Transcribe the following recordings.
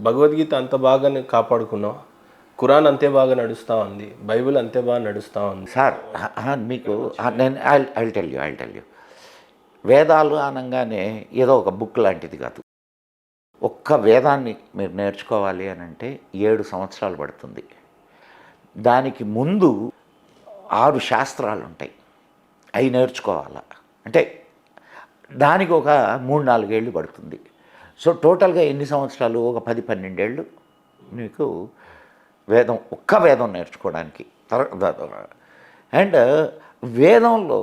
భగవద్గీత అంత బాగా కాపాడుకున్నాం, ఖురాన్ అంతే బాగా నడుస్తూ ఉంది, బైబిల్ అంతే బాగా నడుస్తూ ఉంది సార్. మీకు నేను ఐల్ టెల్ యూ వేదాలు అనగానే ఏదో ఒక బుక్ లాంటిది కాదు. ఒక్క వేదాన్ని మీరు నేర్చుకోవాలి అని అంటే 7 సంవత్సరాలు పడుతుంది. దానికి ముందు 6 శాస్త్రాలు ఉంటాయి, అవి నేర్చుకోవాలా అంటే దానికి ఒక 3-4 ఏళ్ళు పడుతుంది. సో టోటల్గా ఎన్ని సంవత్సరాలు? ఒక 10-12 ఏళ్ళు మీకు ఒక్క వేదం నేర్చుకోవడానికి. అండ్ వేదంలో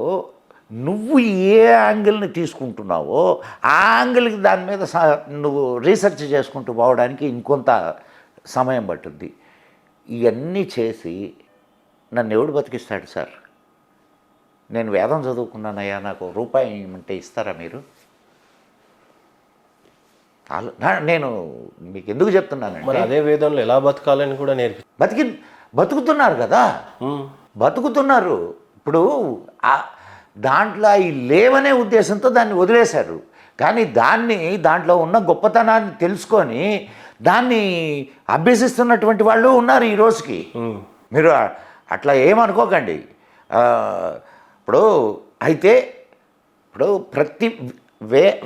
నువ్వు ఏ యాంగిల్ని తీసుకుంటున్నావో ఆ యాంగిల్కి దాని మీద నువ్వు రీసెర్చ్ చేసుకుంటూ పోవడానికి ఇంకొంత సమయం పట్టుద్ది. ఇవన్నీ చేసి నన్ను ఎవడు బతికిస్తాడు సార్? నేను వేదం చదువుకున్నానయ్యా, నాకు రూపాయి అంటే ఇస్తారా మీరు? నేను మీకు ఎందుకు చెప్తున్నానంటే అదే వేదంలో ఎలా బతకాలని కూడా బతుకుతున్నారు కదా, బతుకుతున్నారు. ఇప్పుడు దాంట్లో అవి లేవనే ఉద్దేశంతో దాన్ని వదిలేశారు. కానీ దాంట్లో ఉన్న గొప్పతనాన్ని తెలుసుకొని దాన్ని అభ్యసిస్తున్నటువంటి వాళ్ళు ఉన్నారు ఈ రోజుకి. మీరు అట్లా ఏమనుకోకండి. ఇప్పుడు ప్రతి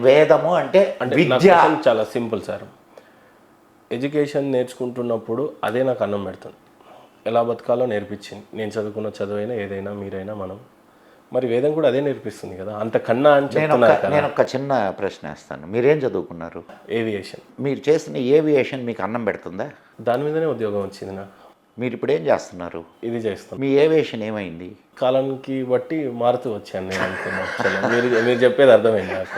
వేదము అంటే విద్య. చాలా సింపుల్ సార్. ఎడ్యుకేషన్ నేర్చుకుంటున్నప్పుడు అదే నాకు అన్నం పెడుతుంది, ఎలా బతకాలో నేర్పించింది. నేను చదువుకున్న చదువైనా ఏదైనా మీరైనా మనం, మరి వేదం కూడా అదే నేర్పిస్తుంది కదా, అంతకన్నా అని చెప్తున్నారు. నేను ఒక చిన్న ప్రశ్న వేస్తాను. మీరేం చదువుకున్నారు? ఏవియేషన్. మీరు చేసిన ఏవియేషన్ మీకు అన్నం పెడుతుందా? దాని మీదనే ఉద్యోగం వచ్చింది నాకు. మీరు ఇప్పుడు ఏం చేస్తున్నారు? ఇది చేస్తాను. మీ ఏవియేషన్ ఏమైంది? కాలానికి బట్టి మారుతూ వచ్చాను నేను అనుకున్నాను. మీరు చెప్పేది అర్థమైంది నాకు.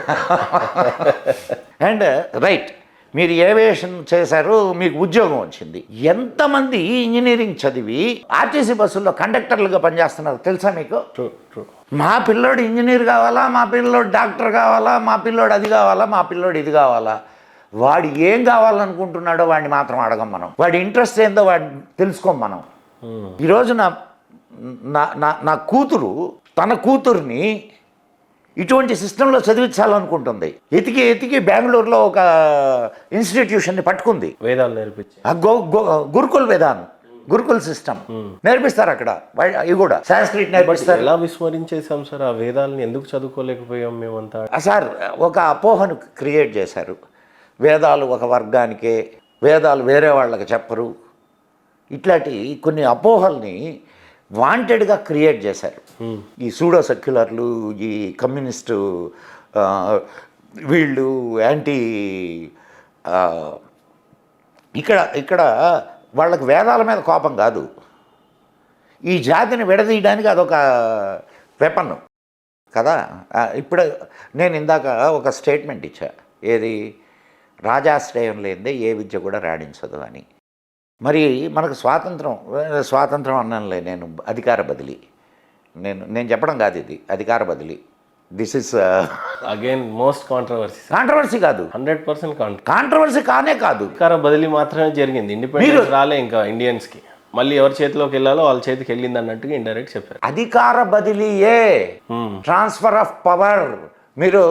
అండ్ రైట్, మీరు ఏవియేషన్ చేశారు, మీకు ఉద్యోగం వచ్చింది. ఎంతమంది ఇంజనీరింగ్ చదివి ఆర్టీసీ బస్సుల్లో కండక్టర్లుగా పనిచేస్తున్నారు తెలుసా మీకు? మా పిల్లోడు ఇంజనీర్ కావాలా, మా పిల్లోడు డాక్టర్ కావాలా, మా పిల్లోడు అది కావాలా, మా పిల్లోడు ఇది కావాలా. వాడు ఏం కావాలనుకుంటున్నాడో వాడిని మాత్రం అడగం మనం. వాడి ఇంట్రెస్ట్ ఏందో వాడిని తెలుసుకోం మనం. ఈరోజు నా కూతురు తన కూతుర్ని ఇటువంటి సిస్టంలో చదివించాలనుకుంటుంది. ఎతికి బెంగళూరులో ఒక ఇన్స్టిట్యూషన్ని పట్టుకుంది, వేదాలు నేర్పించి. గురుకుల్ సిస్టమ్ నేర్పిస్తారు అక్కడ. ఇవి కూడా సాంస్క్రిట్ నేర్పిస్తారు. ఎలా విస్మరించేసాం సార్ ఆ వేదాలని? ఎందుకు చదువుకోలేకపోయాం మేమంతా? సార్ ఒక అపోహను క్రియేట్ చేశారు. వేదాలు ఒక వర్గానికే, వేదాలు వేరే వాళ్ళకి చెప్పరు, ఇట్లాంటి కొన్ని అపోహల్ని వాంటెడ్గా క్రియేట్ చేశారు ఈ సూడో సెక్యులర్లు, ఈ కమ్యూనిస్టు వీళ్ళు, యాంటీ. ఇక్కడ వాళ్ళకి వేదాల మీద కోపం కాదు, ఈ జాతిని విడదీయడానికి అదొక వెపన్ కదా. ఇప్పుడు నేను ఇందాక ఒక స్టేట్మెంట్ ఇచ్చా, ఏది? రాజాశ్రయం లేనిదే ఏ విద్య కూడా రాణించదు అని. మరి మనకు స్వాతంత్రం అన్నంలే నేను, అధికార బదిలీ. నేను చెప్పడం కాదు, ఇది అధికార బదిలీ. This is again most controversy కాదు, 100% కాంట్రవర్సీ కానే కాదు. అధికార బదిలీ మాత్రమే జరిగింది, ఇండిపెండెన్స్ రాలే ఇంకా ఇండియన్స్కి. మళ్ళీ ఎవరి చేతిలోకి వెళ్ళాలో వాళ్ళ చేతికి వెళ్ళింది అన్నట్టుగా ఇండైరెక్ట్ చెప్పారు. అధికార బదిలీయే ట్రాన్స్ఫర్ ఆఫ్ పవర్. మీరు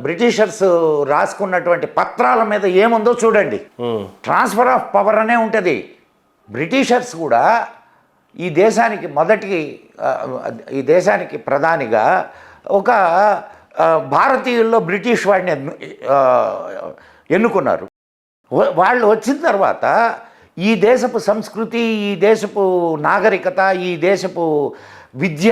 బ్రిటిషర్స్ రాసుకున్నటువంటి పత్రాల మీద ఏముందో చూడండి, ట్రాన్స్ఫర్ ఆఫ్ పవర్ అనే ఉంటుంది. బ్రిటిషర్స్ కూడా ఈ దేశానికి ప్రధానిగా ఒక భారతీయుల్లో బ్రిటిష్ వాడిని ఎన్నుకున్నారు. వాళ్ళు వచ్చిన తర్వాత ఈ దేశపు సంస్కృతి, ఈ దేశపు నాగరికత, ఈ దేశపు విద్య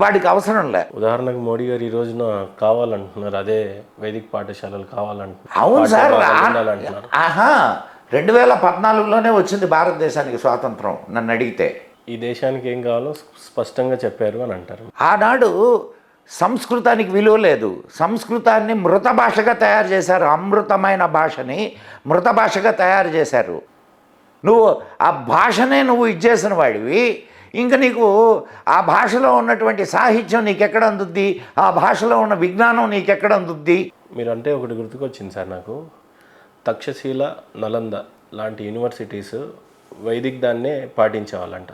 వాడికి అవసరం లే. ఉదాహరణకు మోడీ గారు ఈ రోజున కావాలంటున్నారు, అదే వైదిక పాఠశాలలు కావాలంటున్నారు. అవును సార్, 2014లోనే వచ్చింది భారతదేశానికి స్వాతంత్రం. నన్ను అడిగితే ఈ దేశానికి ఏం కావాలో స్పష్టంగా చెప్పారు అని అంటారు. ఆనాడు సంస్కృతానికి విలువ లేదు, సంస్కృతాన్ని మృత భాషగా తయారు చేశారు. అమృతమైన భాషని మృత భాషగా తయారు చేశారు. నువ్వు ఆ భాషనే నువ్వు ఇచ్చేసిన వాడివి, ఇంకా నీకు ఆ భాషలో ఉన్నటువంటి సాహిత్యం నీకెక్కడ అందుద్ది, ఆ భాషలో ఉన్న విజ్ఞానం నీకెక్కడ అందుద్ది? మీరంటే ఒకటి గుర్తుకొచ్చింది సార్ నాకు. తక్షశీల, నలంద లాంటి యూనివర్సిటీస్ వైదిక్ దాన్నే పాటించేవాళ్ళంట.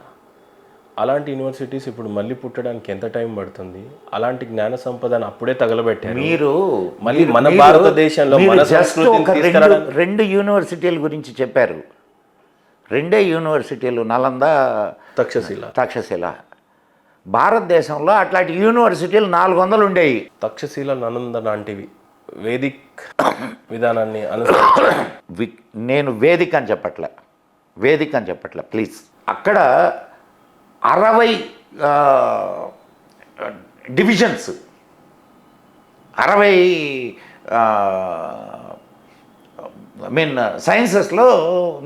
అలాంటి యూనివర్సిటీస్ ఇప్పుడు మళ్ళీ పుట్టడానికి ఎంత టైం పడుతుంది? అలాంటి జ్ఞాన సంపదను అప్పుడే తగలబెట్టారు. మీరు మళ్ళీ మన భారతదేశంలో మీరు మన just సంస్కృతిని ఒక తీసుకురావడానికి రెండు యూనివర్సిటీల గురించి చెప్పారు. రెండే యూనివర్సిటీలు, నలంద, తక్షశిల. భారతదేశంలో అట్లాంటి యూనివర్సిటీలు 400 ఉండేవి. తక్షశిల, నలంద లాంటివి వేదిక్ విధానాన్ని అనుసరించి నేను వేదిక అని చెప్పట్లే ప్లీజ్. అక్కడ 60 డివిజన్స్, 60 సైన్సెస్లో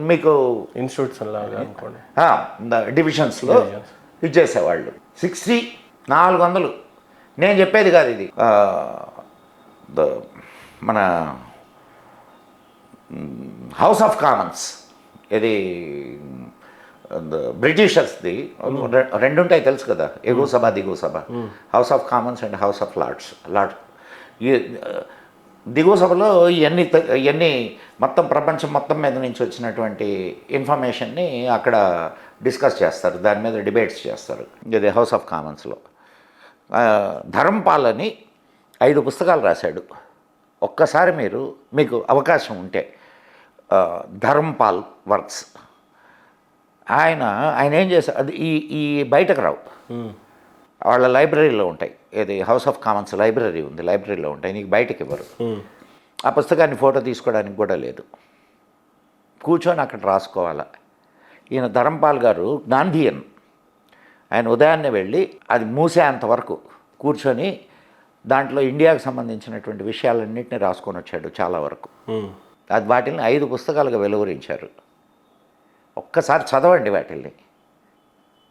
మీకు ఇన్స్టిట్యూట్స్ లాగా అనుకోండి, డివిజన్స్లో ఇచ్చేసేవాళ్ళు. 400. నేను చెప్పేది కాదు ఇది. మన హౌస్ ఆఫ్ కామన్స్, ఇది బ్రిటిషర్స్ది రెండు ఉంటాయి తెలుసు కదా, ఎగువ సభ దిగువ సభ. House of Commons and House of Lords. దిగువ సభలో ఇవన్నీ మొత్తం ప్రపంచం మొత్తం మీద నుంచి వచ్చినటువంటి ఇన్ఫర్మేషన్ని అక్కడ డిస్కస్ చేస్తారు, దాని మీద డిబేట్స్ చేస్తారు. ఇది హౌస్ ఆఫ్ కామన్స్లో. ధర్మపాల్ అని 5 పుస్తకాలు రాశాడు. ఒక్కసారి మీకు అవకాశం ఉంటే ధర్మపాల్ వర్క్స్, ఆయన ఏం చేశారు, అది ఈ బయటకు రావు, వాళ్ళ లైబ్రరీలో ఉంటాయి. ఇది హౌస్ ఆఫ్ కామన్స్ లైబ్రరీ ఉంది, లైబ్రరీలో ఉంటాయి, నీకు బయటకు ఇవ్వరు. ఆ పుస్తకాన్ని ఫోటో తీసుకోవడానికి కూడా లేదు, కూర్చొని అక్కడ రాసుకోవాలా. ఈయన ధర్మపాల్ గారు గాంధీయన్, ఆయన ఉదయాన్నే వెళ్ళి అది మూసేంత వరకు కూర్చొని దాంట్లో ఇండియాకు సంబంధించినటువంటి విషయాలన్నింటినీ రాసుకొని వచ్చాడు చాలా వరకు. అది వాటిని 5 పుస్తకాలుగా వెలువరించారు. ఒక్కసారి చదవండి వాటిల్ని,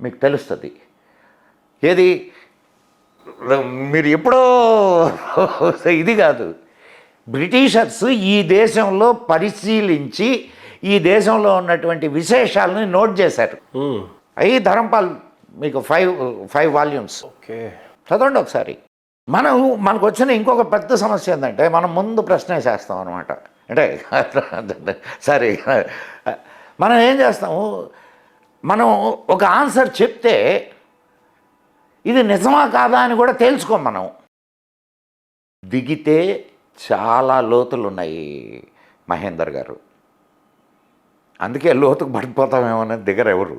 మీకు తెలుస్తుంది. ఏది మీరు ఎప్పుడో ఇది కాదు, బ్రిటిషర్స్ ఈ దేశంలో పరిశీలించి ఈ దేశంలో ఉన్నటువంటి విశేషాలని నోట్ చేశారు. అవి ధర్మపాల్ మీకు 5 వాల్యూమ్స్. ఓకే, చదవండి ఒకసారి. మనకు వచ్చిన ఇంకొక పెద్ద సమస్య ఏంటంటే, మనం ముందు ప్రశ్న వేసేస్తాం అనమాట. అంటే సరే, మనం ఏం చేస్తాము, మనం ఒక ఆన్సర్ చెప్తే ఇది నిజమా కాదా అని కూడా తెలుసుకోం. మనం దిగితే చాలా లోతులు ఉన్నాయి మహేందర్ గారు, అందుకే లోతుకు పడిపోతామేమో దిగరెవరు.